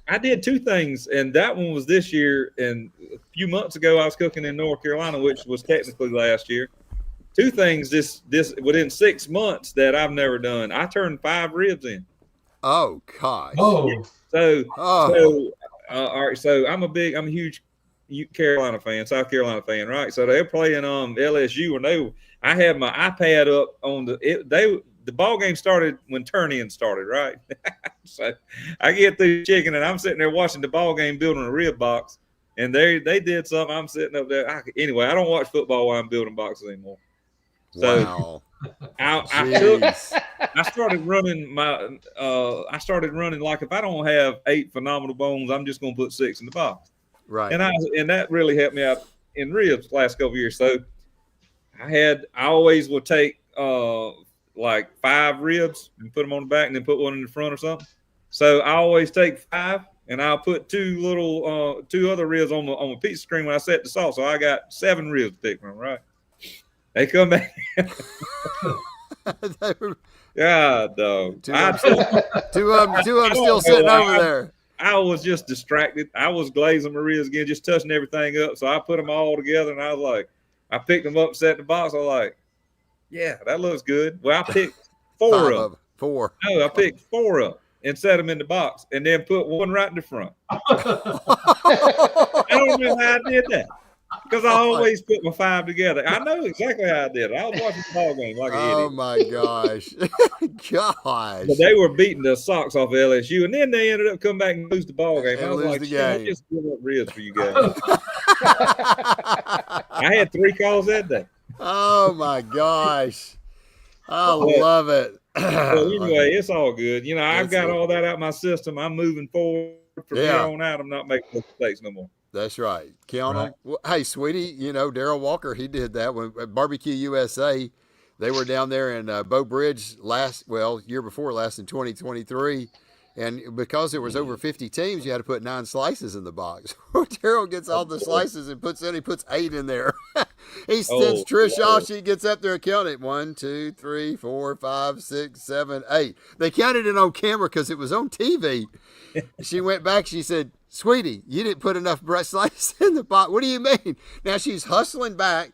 I did two things, and that one was this year. And a few months ago, I was cooking in North Carolina, which was technically last year. Two things this within 6 months that I've never done. I turned 5 ribs in. Oh gosh. Yeah. Oh, So Oh. so all right. So I'm a huge Carolina fan, South Carolina fan, right? So they're playing LSU, and I had my iPad up on the ball game started when turn-in started, right? So I get through chicken, and I'm sitting there watching the ball game, building a rib box, and they did something. I'm sitting up there. Anyway, I don't watch football while I'm building boxes anymore. So Wow. I took Jeez. I started running like if I don't have 8 phenomenal bones, I'm just gonna put 6 in the box. Right. And that really helped me out in ribs the last couple of years. So I always would take like 5 ribs and put them on the back and then put one in the front or something. So I always take 5 and I'll put two other ribs on my pizza screen when I set the sauce. So I got 7 ribs to pick from, right? They come back. God, dog. Two of them still sitting over there. I was just distracted. I was glazing my ribs again, just touching everything up. So I put them all together, and I was like, I picked them up, set in the box. I was like, yeah, that looks good. Well, I picked 4 of them. 4. No, I picked 4 up and set them in the box, and then put one right in the front. I don't know how I did that. Because I always put my 5 together. I know exactly how I did it. I was watching the ball game like an idiot. Oh my gosh. Gosh. But they were beating the socks off LSU, and then they ended up coming back and lose the ball game. And I was lose like, the shit, I game. just give up ribs for you guys. I had 3 calls that day. Oh my gosh. I love it. So anyway, it's all good. You know, I've That's got it. all that out of my system. I'm moving forward from here on out. I'm not making those mistakes no more. That's right. Count on. Well, hey, sweetie, you know, Darrell Walker, he did that when at Barbecue USA. They were down there in Bow Bridge year before last in 2023. And because there was over 50 teams, you had to put 9 slices in the box. Darrell gets all the slices and he puts 8 in there. He sends Trish off. She gets up there and counted 1, 2, 3, 4, 5, 6, 7, 8. They counted it on camera because it was on TV. She went back. She said, "Sweetie, you didn't put enough breast slices in the box." What do you mean? Now she's hustling back.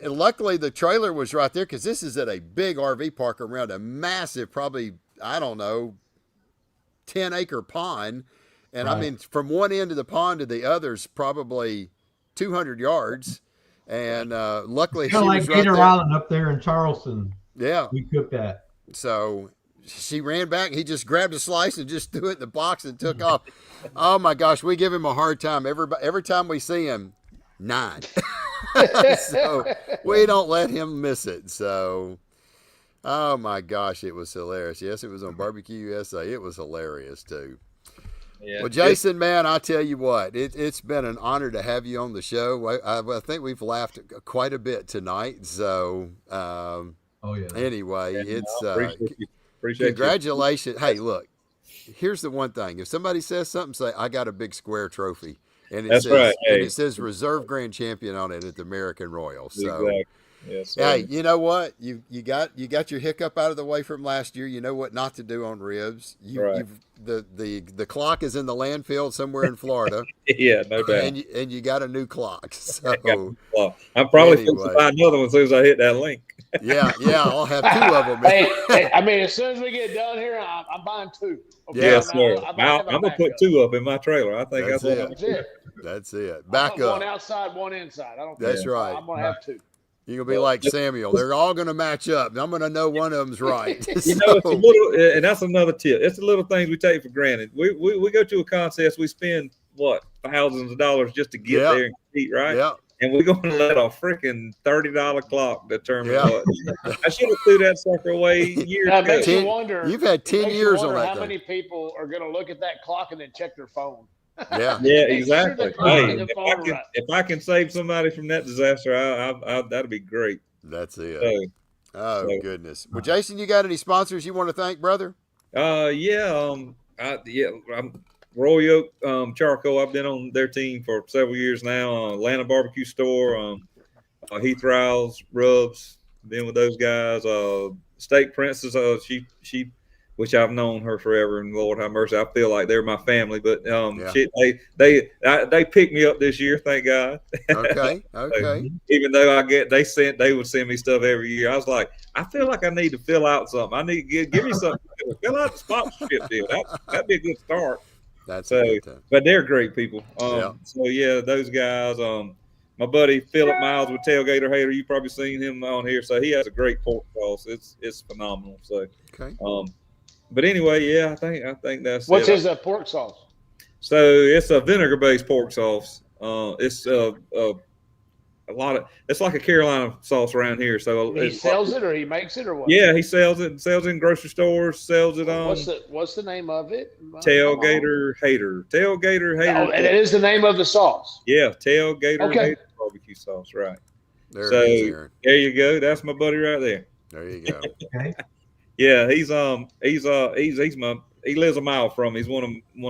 Luckily, the trailer was right there because this is at a big RV park around a massive, probably, I don't know, 10-acre pond. And I mean, from one end of the pond to the other's probably 200 yards. And luckily, kind of like Gator Island up there in Charleston. Yeah. We cooked that. So she ran back. He just grabbed a slice and just threw it in the box and took off. Oh my gosh, we give him a hard time every time we see him. 9. So we don't let him miss it. So, oh my gosh, it was hilarious. Yes, it was on Barbecue USA. It was hilarious too. Yeah. Well, Jason, man, I tell you what, it's been an honor to have you on the show. I think we've laughed quite a bit tonight. So, anyway, it's appreciate congratulations. You. Hey, look, here's the one thing: if somebody says something, say I got a big square trophy, and it says right. Hey. And it says Reserve Grand Champion on it at the American Royal. So. Exactly. Yes, hey, you know what? You got your hiccup out of the way from last year. You know what not to do on ribs. The clock is in the landfill somewhere in Florida. Yeah, no doubt. And you got a new clock. So I'm probably fixing to buy another one as soon as I hit that link. yeah, I'll have 2 of them. Hey, I mean, as soon as we get done here, I'm buying 2. Okay? Yes, sir. I'm gonna put 2 up in my trailer. I think that's it. That's it. Back up. One outside, one inside. I don't. That's right. I'm gonna have 2. You're going to be like Samuel. They're all going to match up. I'm going to know one of them's right. You know, it's a little, and that's another tip. It's the little things we take for granted. We go to a contest. We spend, thousands of dollars just to get there and compete, right? Yeah. And we're going to let a freaking $30 clock determine what. I should have threw that sucker away years ago. Makes you wonder. You've had 10 years on that How thing. many people are going to look at that clock and then check their phone? Yeah, exactly. Hey, if I can save somebody from that disaster, that'd be great. That's it. Goodness. Well, Jason, you got any sponsors you want to thank, brother? I'm Royal Oak Charcoal. I've been on their team for several years now. Atlanta Barbecue Store, Heath Riles Rubs. Been with those guys. Steak Princess. She which I've known her forever, and Lord have mercy, I feel like they're my family. But Yeah. they picked me up this year, thank God. Okay. So, even though they would send me stuff every year, I was like, I feel like I need to fill out something. I need to give me something. Fill out the sponsorship deal. That'd be a good start. That's So, good time. but they're great people. Yeah. So yeah, those guys. My buddy Philip Miles with Tailgater Hater, you probably seen him on here. So he has a great pork sauce. It's phenomenal. So Okay. but anyway, yeah, I think that's What's it. his pork sauce? So it's a vinegar-based pork sauce. It's it's like a Carolina sauce around here. So He sells it, or he makes it, or what? Yeah, he sells it. Sells it in grocery stores. Sells it on. What's the name of it? Tailgater Hater. Tailgater Hater. Oh, and it is the name of the sauce. Yeah, Tailgater Okay. Hater barbecue sauce. Right. There So it is, Aaron. there you go. That's my buddy right there. There you go. Okay. Yeah, he lives a mile from me. He's one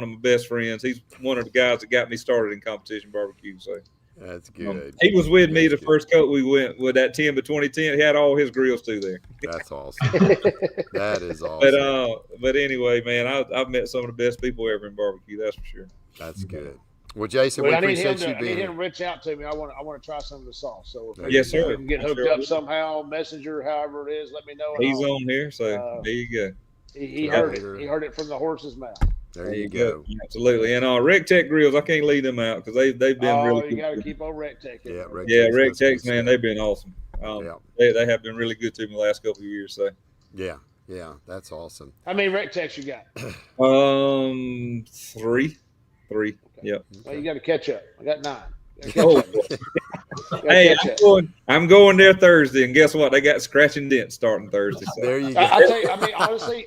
of my best friends. He's one of the guys that got me started in competition barbecue. So That's good. he was with me the That's good. first coat we went with that 10 by 2010. He had all his grills too there. That's awesome. That is awesome. But anyway, man, I've met some of the best people ever in barbecue. That's for sure. That's good. Well, Jason, Well, we I need appreciate you him being to here. reach out to me. I want to try some of the sauce. So if Yes, sir. we can get hooked up somehow, messenger, however it is, let me know. and He's I'll- on here, so there you go. He heard it. He heard it from the horse's mouth. There you go. Absolutely. And RecTech Grills, I can't leave them out because they've been really you got to good. keep on RecTech. Yeah, RecTech's, man, they've been awesome. Yeah. They have been really good to me the last couple of years. So Yeah, that's awesome. How many RecTechs you got? three. Okay. Yep. Well, you got to catch up. I got 9. Oh, hey, I'm going there Thursday, and guess what? They got scratch and dent starting Thursday. So. There you go. I tell you, I mean, honestly,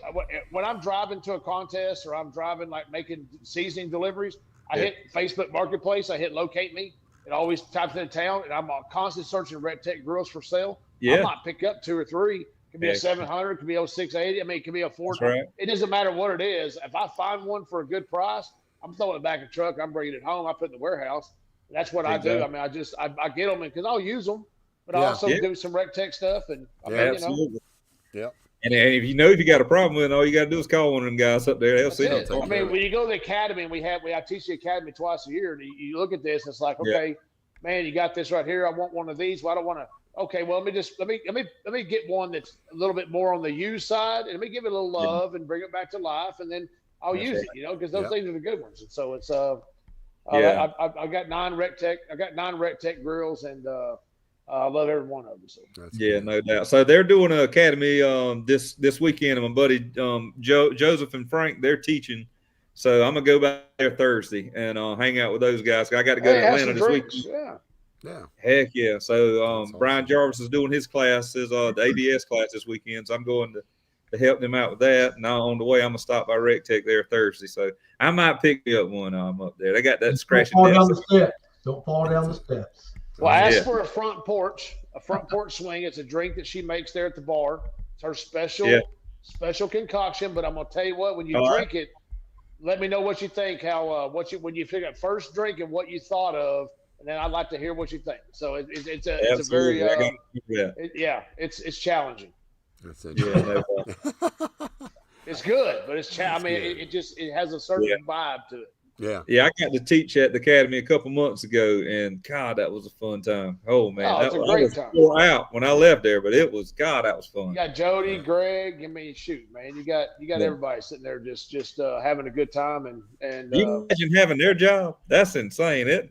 when I'm driving to a contest or I'm driving like making seasoning deliveries, I hit Facebook Marketplace. I hit locate me. It always types in town, and I'm constantly searching RecTech grills for sale. Yeah. I might pick up 2 or 3. It could be a 700. It could be a 680. I mean, it could be a 400. Right. It doesn't matter what it is. If I find one for a good price, I'm throwing it back in the truck. I'm bringing it home. I put it in the warehouse. That's what I do. I mean, I get them because I'll use them, but I also do some RecTech stuff. And I mean, absolutely. Yeah. And if you got a problem with it, all you got to do is call one of them guys up there. They'll see it. I mean, when you go to the academy, and I teach the academy twice a year. And you look at this, it's like, okay, man, you got this right here. I want one of these. Well, I don't want to. Okay, well, let me get one that's a little bit more on the used side, and let me give it a little love and bring it back to life, and then I'll use it. Because those things are the good ones. And so it's I got 9 RecTech. I got 9 RecTech grills, and I love every one of them. So. No doubt. So they're doing an academy this weekend, and my buddy Joseph and Frank, they're teaching. So I'm gonna go back there Thursday and hang out with those guys. I got to go to Atlanta this weekend. Yeah. Heck yeah. So awesome. Brian Jarvis is doing his classes, the ABS class this weekend. So I'm going to help them out with that. And on the way, I'm gonna stop by RecTech there Thursday. So I might pick me up one. I'm up there. They got that scratching. Don't fall down the steps. Well, ask for a front porch swing. It's a drink that she makes there at the bar. It's her special concoction. But I'm gonna tell you what, when you drink it, let me know what you think. When you figure out first drink and what you thought of, and then I'd like to hear what you think. So it's a very it's challenging. That's it. It's good, but it's it has a certain vibe to it. Yeah, I got to teach at the academy a couple months ago, and God, that was a fun time. Oh man, it's a great time. I was wore out when I left there, but that was fun. You got Jody, Greg. I mean, shoot, man, you got everybody sitting there just having a good time, and you imagine having their job? That's insane.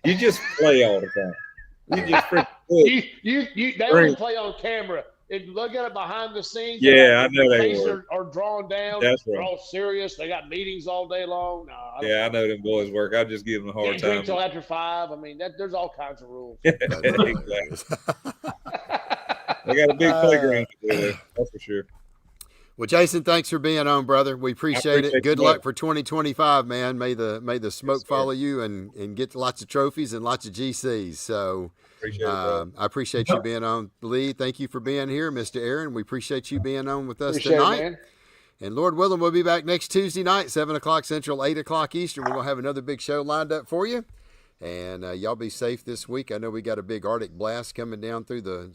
You just play all the time. You just freaking they only play on camera. If you look at it behind the scenes, I know they are drawn down. That's They're right. all serious. They got meetings all day long. I know them boys work. I just give them a hard Can't time. drink until after 5. I mean, there's all kinds of rules. Exactly. They got a big playground there. That's for sure. Well, Jason, thanks for being on, brother. We appreciate it. Good luck for 2025, man. May the smoke follow you and get lots of trophies and lots of GCs. So I appreciate you being on. Lee, thank you for being here. Mr. Aaron, we appreciate you being on with us tonight. Man. And Lord willing, we'll be back next Tuesday night, 7 o'clock Central, 8 o'clock Eastern. We're going to have another big show lined up for you. And y'all be safe this week. I know we got a big Arctic blast coming down through the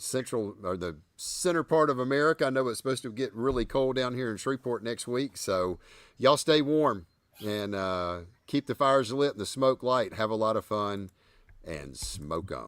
center part of America. I know it's supposed to get really cold down here in Shreveport next week. So y'all stay warm and keep the fires lit and the smoke light. Have a lot of fun and smoke on.